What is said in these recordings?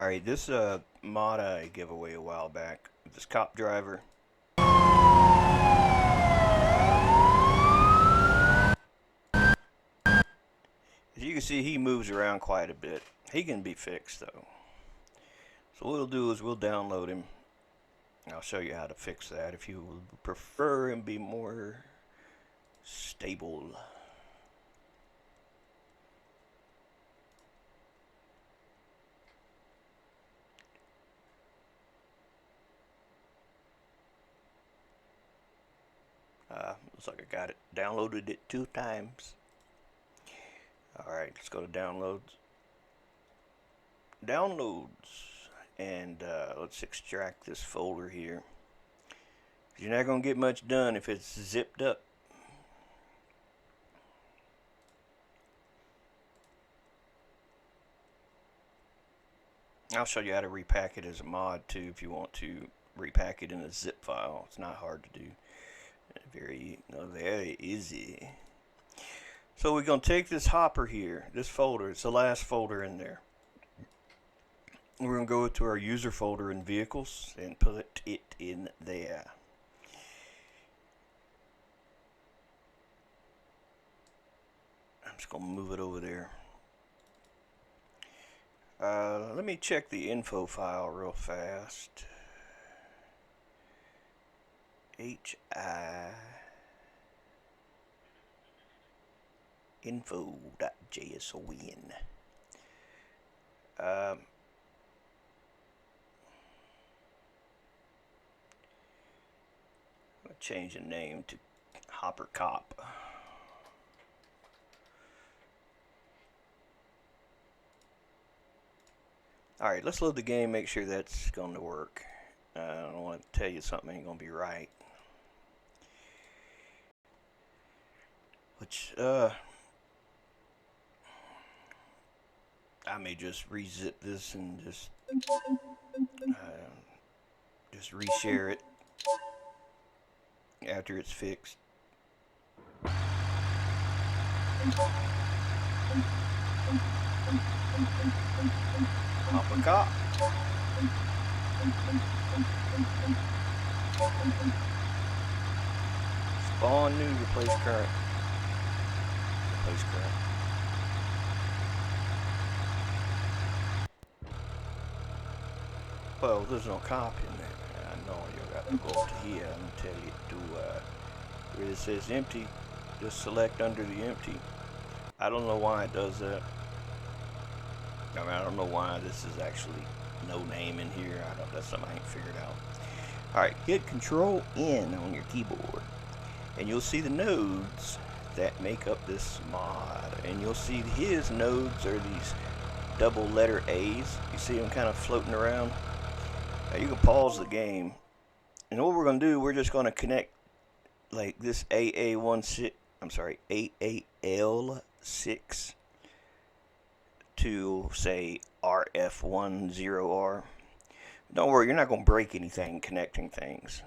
Alright, this mod I gave away a while back. This cop driver. As you can see, he moves around quite a bit. He can be fixed though. So what we'll do is we'll download him. I'll show you how to fix that if you would prefer and be more stable. Looks like I got it. Downloaded it 2 times. Alright, let's go to downloads. Downloads. And let's extract this folder here. You're not going to get much done if it's zipped up. I'll show you how to repack it as a mod too if you want to repack it in a zip file. It's not hard to do. Very easy. So we're going to take this hopper here, this folder, it's the last folder in there. We're going to go to our user folder in vehicles and put it in there. I'm just going to move it over there. Let me check the info file real fast. info.json. I'm going to change the name to Hopper Cop. Alright, let's load the game, make sure that's going to work. I don't want to tell you something ain't going to be right. Which, I may just rezip this and just reshare it after it's fixed. Hopper Cop. Spawn new, replace current. Replace current. Well, there's no cop in there. I know you got to go up to here and tell you to, where it says empty, just select under the empty. I don't know why it does that. I mean, I don't know why this is actually no name in here. That's something I ain't figured out. Alright, hit Control N on your keyboard. And you'll see the nodes that make up this mod. And you'll see his nodes are these double letter A's. You see them kind of floating around. Now you can pause the game. And what we're going to do, we're just going to connect like this AAL6 to say RF10R. Don't worry, you're not going to break anything connecting things.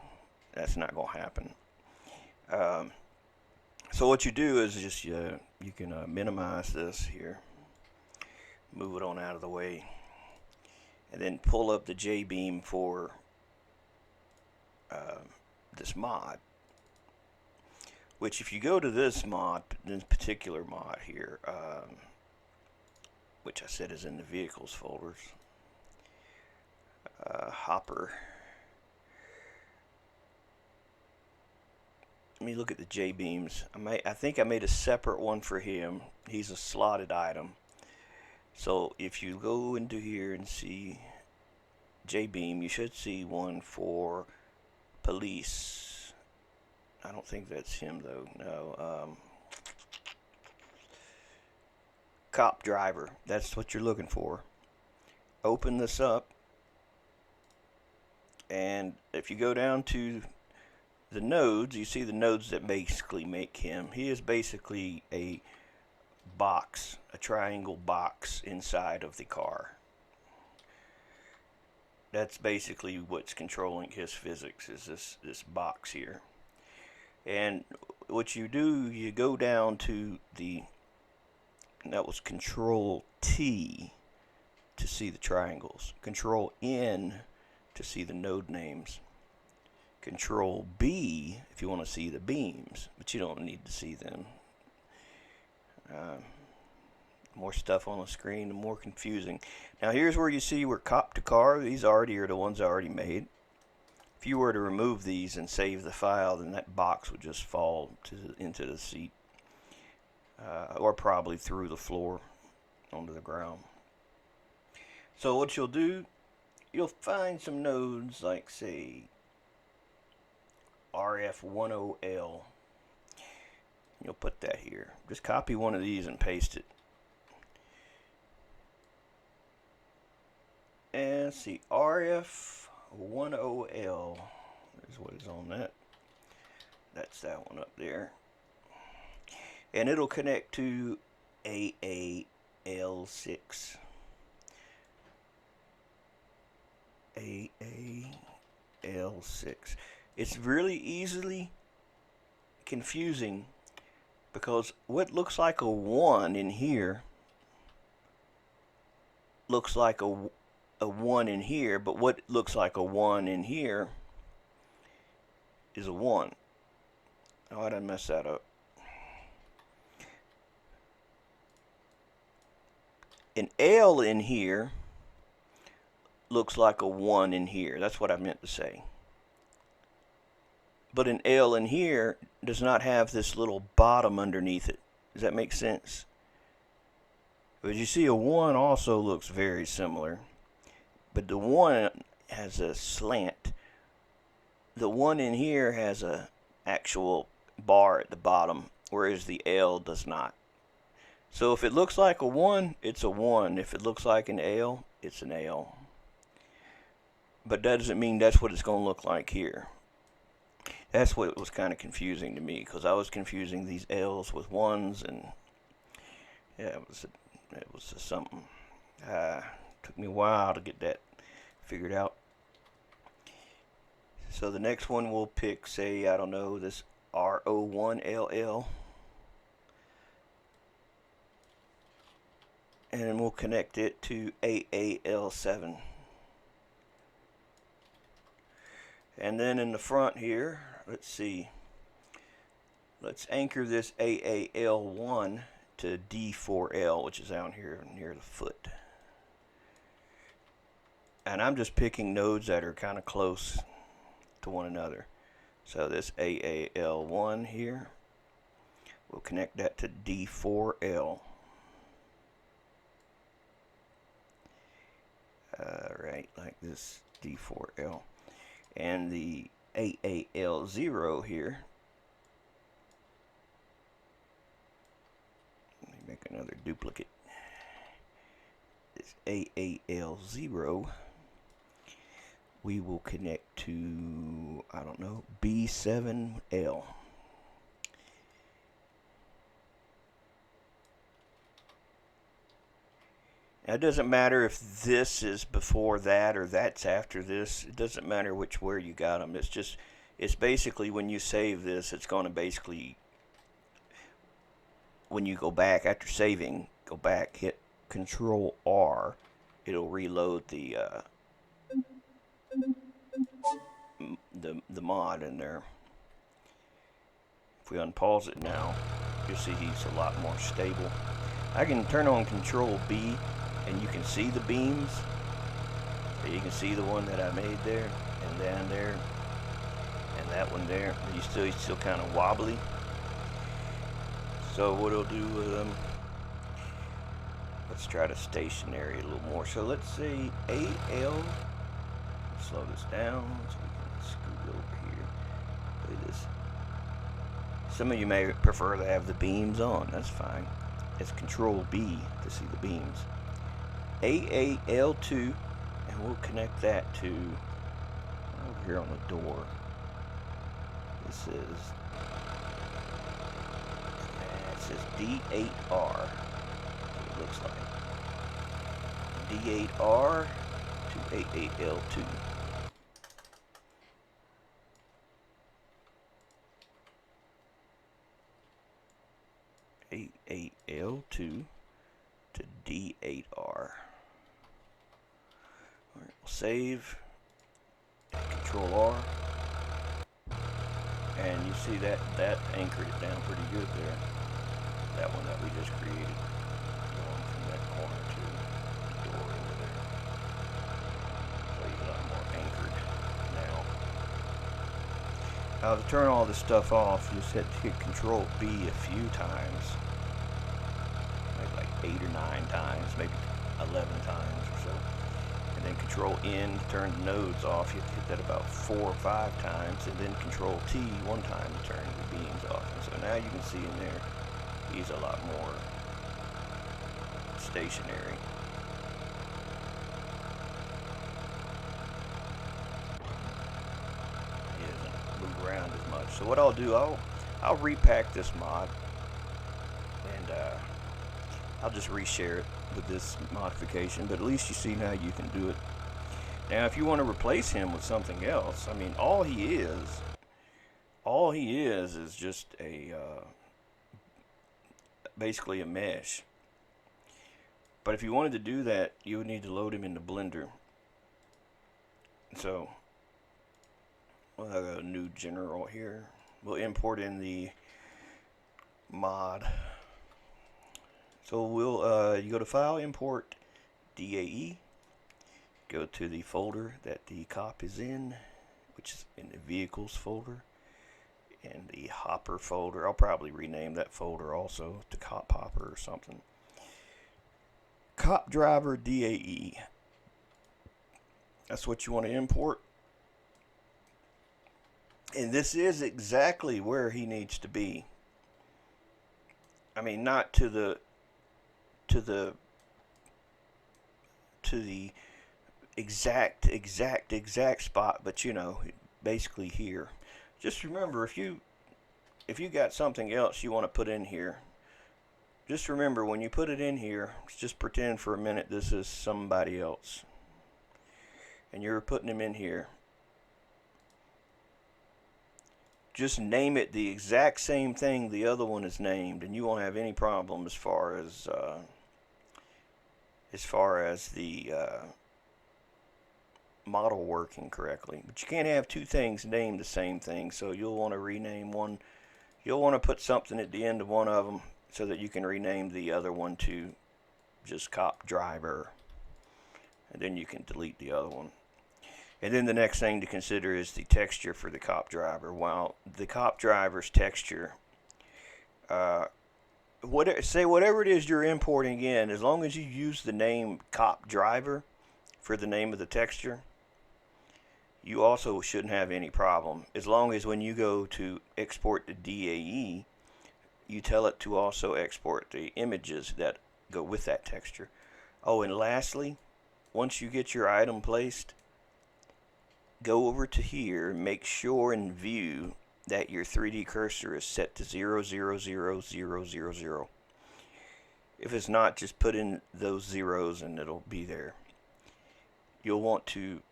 That's not going to happen. So what you do is just you can minimize this here, move it on out of the way, and then pull up the JBeam for this mod. Which, if you go to this mod, this particular mod here, which I said is in the vehicles folders, Hopper. Let me look at the JBeams. I think I made a separate one for him. He's a slotted item. So if you go into here and see JBeam, you should see one for police. I don't think that's him though. No. Cop driver. That's what you're looking for. Open this up. And if you go down to the nodes, you see the nodes that basically make him. He is basically a box, a triangle box inside of the car. That's basically what's controlling his physics, is this box here. And what you do, you go down to that was Control T to see the triangles. Control N to see the node names. Control B if you want to see the beams, but you don't need to see them. More stuff on the screen, the more confusing. Now here's where you see we're cop to car. These already are the ones I already made. If you were to remove these and save the file, then that box would just fall into the seat, or probably through the floor onto the ground. So what you'll do, you'll find some nodes like, say, RF10L. You'll put that here. Just copy one of these and paste it. And see, RF10L is what is on that. That's that one up there. And it'll connect to AAL6. AAL6. It's really easily confusing because what looks like a 1 in here looks like a 1 in here, but what looks like a 1 in here is a 1. Oh, I done messed that up. An L in here looks like a 1 in here. That's what I meant to say. But an L in here does not have this little bottom underneath it. Does that make sense? But you see, a 1 also looks very similar. But the 1 has a slant. The 1 in here has a actual bar at the bottom, whereas the L does not. So if it looks like a 1, it's a 1. If it looks like an L, it's an L. But that doesn't mean that's what it's going to look like here. That's what was kind of confusing to me, because I was confusing these L's with 1s, and yeah, it was just something. Took me a while to get that figured out. So the next one we'll pick, say, I don't know, this RO1LL. And we'll connect it to AAL7. And then in the front here, let's see. Let's anchor this AAL1 to D4L, which is down here near the foot. And I'm just picking nodes that are kind of close to one another. So this AAL1 here, we'll connect that to D4L. Right, like this, D4L. And the AAL0 here, let me make another duplicate. This AAL0 we will connect to, I don't know, B7L. Now, it doesn't matter if this is before that or that's after this. It doesn't matter where you got them. It's basically when you save this, it's going to basically, when you go back after saving, go back, hit Control R, it'll reload the mod in there. If we unpause it now, you'll see he's a lot more stable. I can turn on Control B, and you can see the beams. So you can see the one that I made there, and down there, and that one there. He's still kind of wobbly. So what it'll do with them, let's try to stationary a little more. So let's say AL. Slow this down so we can scoot over here. Look at this. Some of you may prefer to have the beams on. That's fine. It's Control B to see the beams. AAL2, and we'll connect that to over here on the door. This is it says D8R. It looks like D8R to AAL2. AAL2 to D8R. save, Control R, and you see that anchored it down pretty good there. That one that we just created, going from that corner to the door over there. So he's a lot more anchored now. Now to turn all this stuff off, you just hit Control B a few times, maybe like 8 or 9 times, maybe 11 times or so. And then Control N to turn the nodes off. You have to hit that about 4 or 5 times, and then Control T one time to turn the beams off. And so now you can see in there, he's a lot more stationary. He doesn't move around as much. So what I'll do, I'll repack this mod, and I'll just reshare it with this modification, but at least you see now you can do it. Now if you want to replace him with something else, I mean, all he is just a basically a mesh. But if you wanted to do that, you would need to load him into Blender. So we'll have a new general here. We'll import in the mod. So we'll you go to File, Import DAE, go to the folder that the cop is in, which is in the Vehicles folder, and the Hopper folder. I'll probably rename that folder also to Cop Hopper or something. Cop Driver DAE. That's what you want to import. And this is exactly where he needs to be. I mean, not to the exact spot, but you know, basically here. Just remember, if you got something else you want to put in here, just remember when you put it in here, just pretend for a minute this is somebody else, and you're putting him in here. Just name it the exact same thing the other one is named, and you won't have any problem as far as the model working correctly. But you can't have two things named the same thing, so you'll want to rename one. You'll want to put something at the end of one of them so that you can rename the other one to just Cop Driver, and then you can delete the other one. And then the next thing to consider is the texture for the Cop Driver. While the Cop Driver's texture, whatever it is you're importing in, as long as you use the name Cop Driver for the name of the texture, you also shouldn't have any problem. As long as when you go to export the DAE, you tell it to also export the images that go with that texture. Oh, and lastly, once you get your item placed, go over to here, make sure in view that your 3D cursor is set to 0, 0, 0, 0, 0, 0. If it's not, just put in those zeros and it'll be there. You'll want to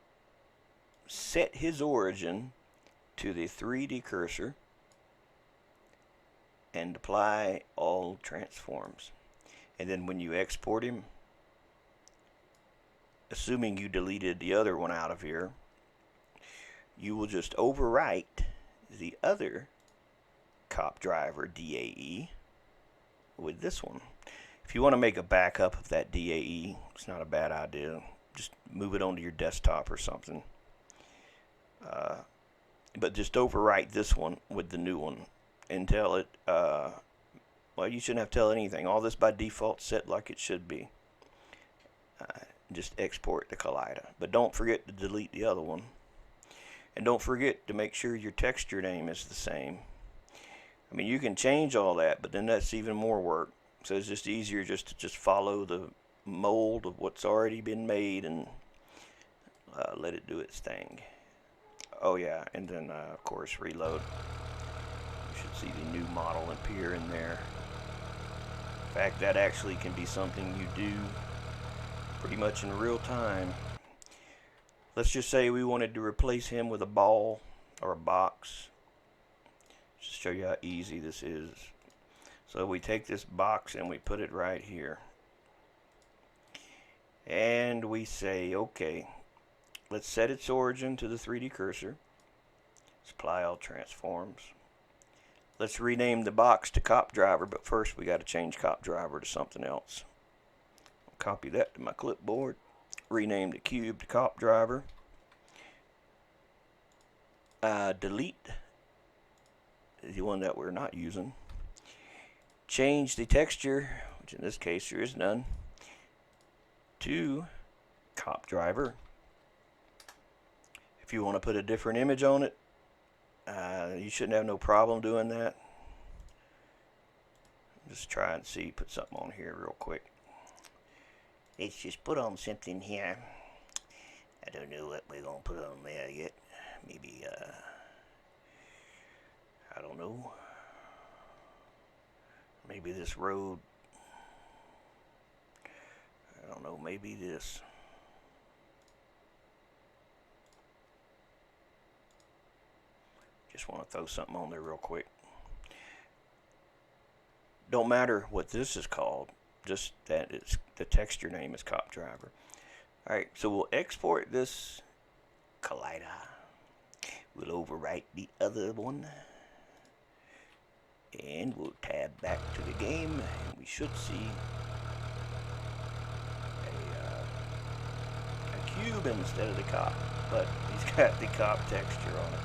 set his origin to the 3D cursor and apply all transforms. And then when you export him, assuming you deleted the other one out of here, you will just overwrite the other Cop Driver DAE with this one. If you want to make a backup of that DAE, it's not a bad idea. Just move it onto your desktop or something. But just overwrite this one with the new one and tell it, well, you shouldn't have to tell anything. All this by default set like it should be. Just export the Kaleida. But don't forget to delete the other one. And don't forget to make sure your texture name is the same. I mean, you can change all that, but then that's even more work. So it's just easier just to follow the mold of what's already been made and let it do its thing. Oh yeah, and then of course reload. You should see the new model appear in there. In fact, that actually can be something you do pretty much in real time. Let's just say we wanted to replace him with a ball or a box. Just to show you how easy this is. So we take this box and we put it right here. And we say, okay, let's set its origin to the 3D cursor. Supply all transforms. Let's rename the box to cop driver, but first we got to change cop driver to something else. I'll copy that to my clipboard. Rename the cube to cop driver. Delete the one that we're not using. Change the texture, which in this case there is none, to cop driver. If you want to put a different image on it, you shouldn't have no problem doing that. Just try and see, put something on here real quick. Let's just put on something here. I don't know what we're going to put on there yet. Maybe, I don't know. Maybe this road. I don't know, maybe this. Just want to throw something on there real quick. Don't matter what this is called, just that it's the texture name is cop driver. Alright, so we'll export this collider. We'll overwrite the other one. And we'll tab back to the game, and we should see a cube instead of the cop, but he's got the cop texture on it.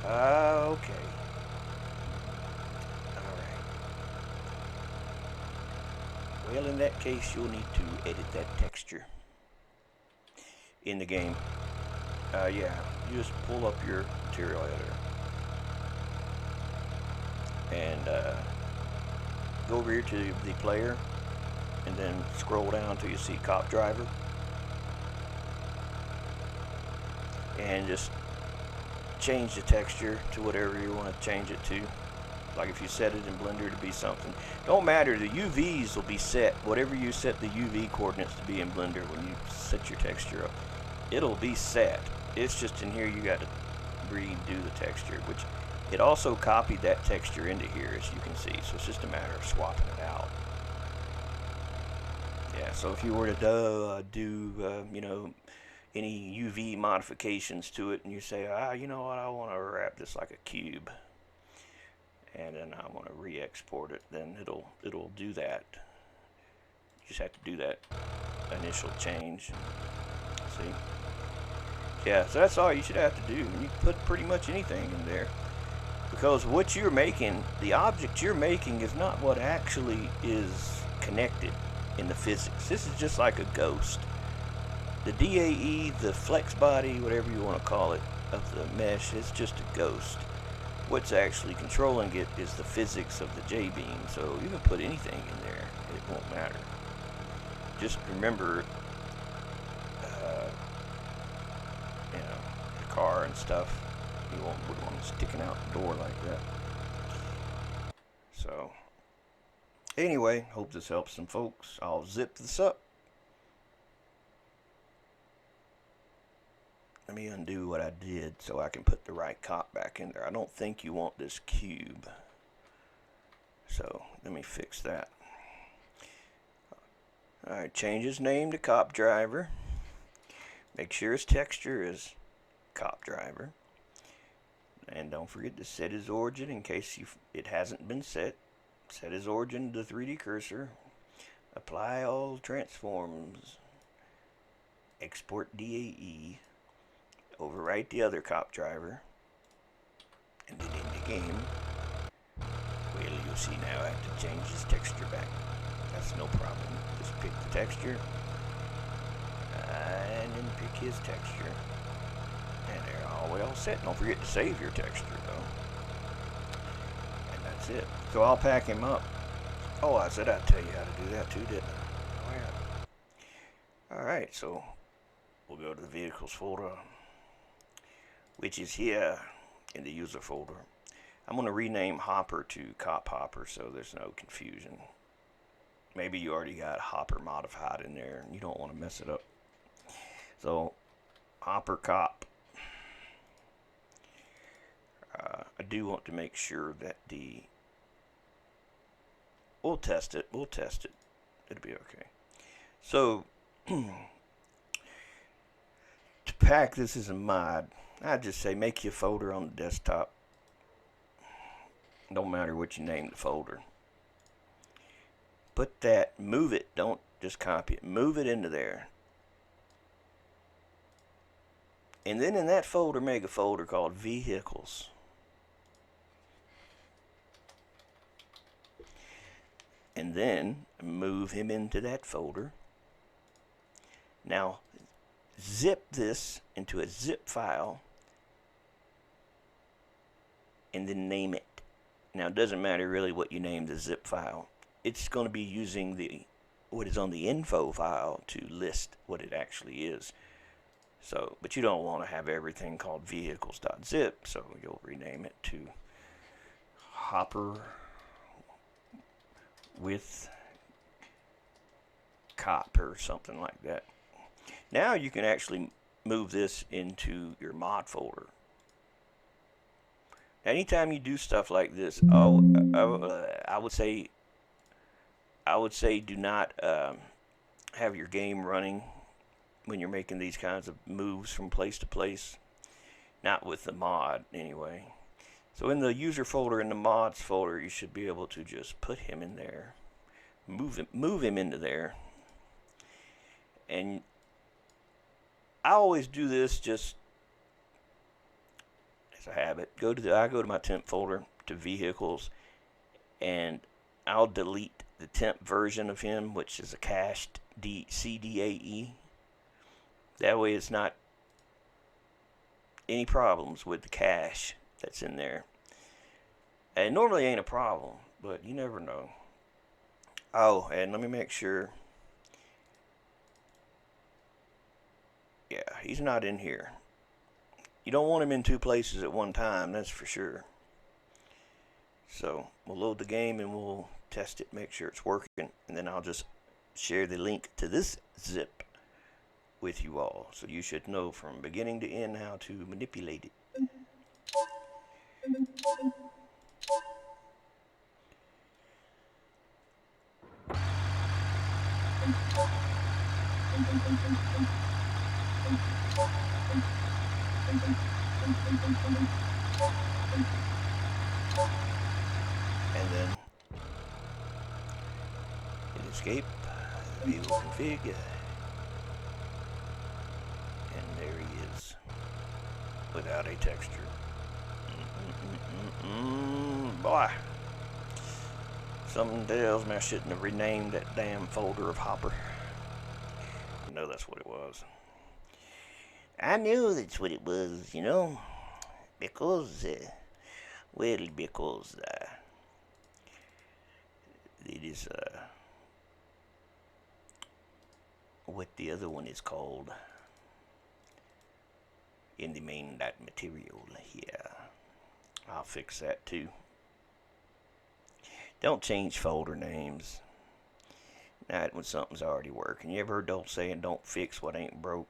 Okay. Alright. Well, in that case, you'll need to edit that texture in the game. Yeah, you just pull up your material editor and go over here to the player and then scroll down until you see cop driver and just change the texture to whatever you want to change it to. Like if you set it in Blender to be something, don't matter, the UVs will be set, whatever you set the UV coordinates to be in Blender when you set your texture up, it'll be set. It's just in here you got to redo the texture, which it also copied that texture into here, as you can see, so it's just a matter of swapping it out. Yeah, so if you were to do you know, any UV modifications to it, and you say, you know what, I want to wrap this like a cube, and then I want to re-export it, then it'll do that. You just have to do that initial change. See? Yeah, so that's all you should have to do. You can put pretty much anything in there, because what you're making, the object you're making, is not what actually is connected in the physics. This is just like a ghost. The DAE, the flex body, whatever you want to call it, of the mesh is just a ghost. What's actually controlling it is the physics of the J-beam, so you can put anything in there, it won't matter. Just remember, you know, the car and stuff, you wouldn't want it sticking out the door like that. So, anyway, hope this helps some folks. I'll zip this up. Let me undo what I did so I can put the right cop back in there. I don't think you want this cube. So let me fix that. Alright, change his name to cop driver. Make sure his texture is cop driver. And don't forget to set his origin in case it hasn't been set. Set his origin to the 3D cursor. Apply all transforms. Export DAE. Overwrite the other cop driver, and then in the game, well, you'll see now I have to change his texture back. That's no problem. Just pick the texture, and then pick his texture, and they're all well set. Don't forget to save your texture, though. And that's it. So I'll pack him up. Oh, I said I'd tell you how to do that too, didn't I? Oh, yeah. Alright, so we'll go to the vehicles folder, which is here in the user folder. I'm going to rename Hopper to Cop Hopper so there's no confusion. Maybe you already got Hopper modified in there and you don't want to mess it up. So, Hopper Cop. I do want to make sure that we'll test it. It'll be okay. So, repack this as a mod, I'd just say make your folder on the desktop. Don't matter what you name the folder. Put that, move it, don't just copy it, move it into there. And then in that folder, make a folder called vehicles. And then move him into that folder. Now, zip this into a zip file and then name it. Now, it doesn't matter really what you name the zip file. It's going to be using what is on the info file to list what it actually is. So, but you don't want to have everything called vehicles.zip, so you'll rename it to Hopper with Cop or something like that. Now you can actually move this into your mod folder. Anytime you do stuff like this, I would say do not have your game running when you're making these kinds of moves from place to place. Not with the mod, anyway. So in the user folder, in the mods folder, you should be able to just put him in there. Move him into there. And I always do this just as a habit. I go to my temp folder, to vehicles, and I'll delete the temp version of him, which is a cached CDAE. That way it's not any problems with the cache that's in there. And normally ain't a problem, but you never know. Oh, and let me make sure. Yeah, he's not in here. You don't want him in two places at one time, that's for sure. So we'll load the game and we'll test it, make sure it's working, and then I'll just share the link to this zip with you all, so you should know from beginning to end how to manipulate it. And then hit escape, vehicle config, and there he is, without a texture. Boy, something tells me I shouldn't have renamed that damn folder of Hopper. I know that's what it was. I knew that's what it was, you know, because, because it is, what the other one is called in the main material here. I'll fix that too. Don't change folder names. Not when something's already working. You ever heard old saying, don't fix what ain't broke?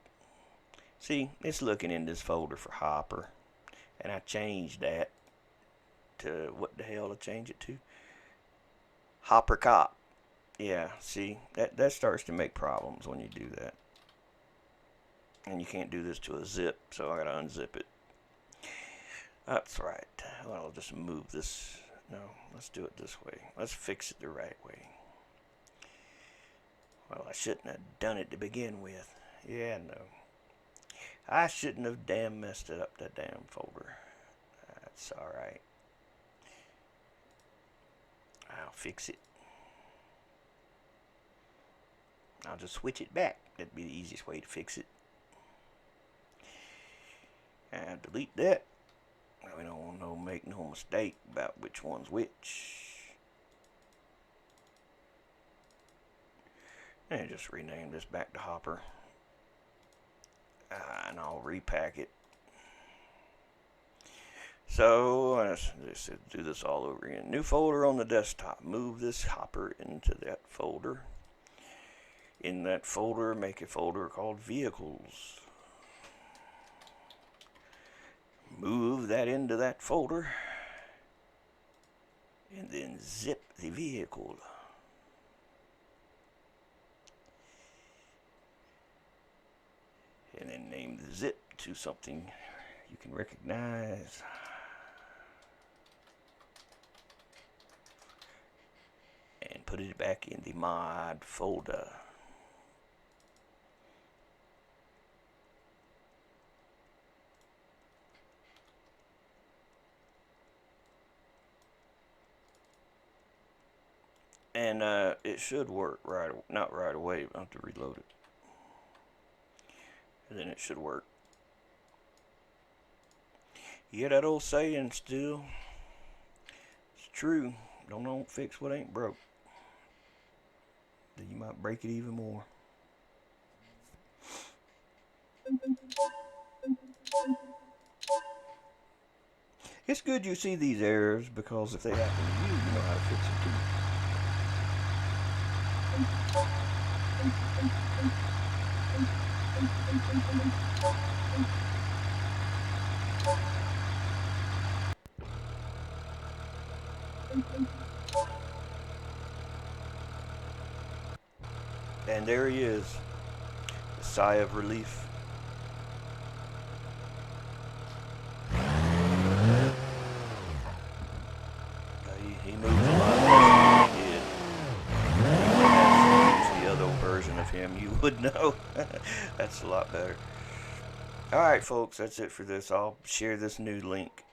See, it's looking in this folder for Hopper. And I changed that to, what the hell to change it to? Hopper Cop. Yeah, see, that starts to make problems when you do that. And you can't do this to a zip, so I gotta unzip it. That's right. Well, I'll just move this. No, let's do it this way. Let's fix it the right way. Well, I shouldn't have done it to begin with. Yeah, no. I shouldn't have damn messed it up, that damn folder. That's alright. I'll fix it. I'll just switch it back. That'd be the easiest way to fix it. And delete that. We don't want to make no mistake about which one's which. And just rename this back to Hopper. And I'll repack it. So let's do this all over again. New folder on the desktop. Move this Hopper into that folder. In that folder, make a folder called Vehicles. Move that into that folder. And then zip the vehicle. And then name the zip to something you can recognize. And put it back in the mod folder. And it should work not right away. I'll have to reload it. And then it should work. Yeah, that old saying still. It's true. Don't fix what ain't broke. Then you might break it even more. It's good you see these errors, because if they happen to you, you know how to fix it too. And there he is. A sigh of relief. He moves a lot less than he did. If you the other version of him, you would know. That's a lot better. Alright folks, that's it for this. I'll share this new link